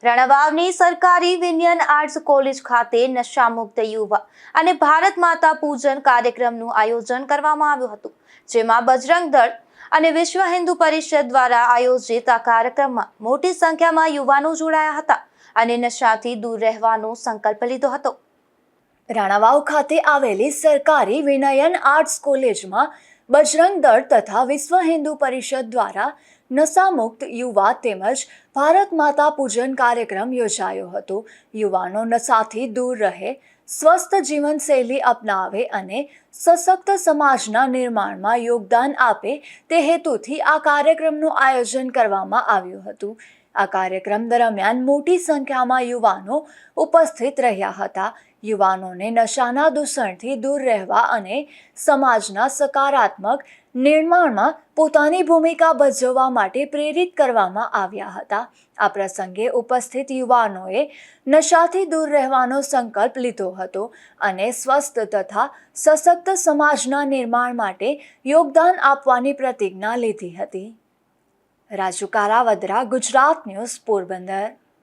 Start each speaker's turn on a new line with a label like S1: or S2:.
S1: રણવાવની સરકારી વિનયન arts college ખાતે નશામુક્ત યુવા અને ભારત માતા પૂજન કાર્યક્રમનું આયોજન કરવામાં આવ્યું હતું, જેમાં બજરંગ દળ અને વિશ્વ હિન્દુ પરિષદ દ્વારા આયોજિત આ કાર્યક્રમમાં મોટી સંખ્યામાં યુવાનો જોડાયા હતા અને નશાથી દૂર રહેવાનો સંકલ્પ લીધો હતો।
S2: રાણાવાવ ખાતે આવેલી સરકારી વિનયન આર્ટ્સ કોલેજમાં બજરંગ દળ તથા વિશ્વ હિન્દુ પરિષદ દ્વારા નશામુક્ત યુવા તેમજ ભારત માતા પૂજન કાર્યક્રમ યોજાયો હતો। યુવાનો નશાથી દૂર રહે, સ્વસ્થ જીવનશૈલી અપનાવે અને સશક્ત સમાજના નિર્માણમાં યોગદાન આપે તે હેતુથી આ કાર્યક્રમનું આયોજન કરવામાં આવ્યું હતું। આ કાર્યક્રમ દરમિયાન મોટી સંખ્યામાં યુવાનો ઉપસ્થિત રહ્યા હતા। યુવાનોને નશાના દૂષણથી દૂર રહેવા અને સમાજના સકારાત્મક નિર્માણમાં પોતાની ભૂમિકા ભજવવા માટે પ્રેરિત કરવામાં આવ્યા હતા। આ પ્રસંગે ઉપસ્થિત યુવાનોએ નશાથી દૂર રહેવાનો સંકલ્પ લીધો હતો અને સ્વસ્થ તથા સશક્ત સમાજના નિર્માણ માટે યોગદાન આપવાની પ્રતિજ્ઞા લીધી હતી। રાજુ કારાવદરા, ગુજરાત ન્યૂઝ, પોરબંદર।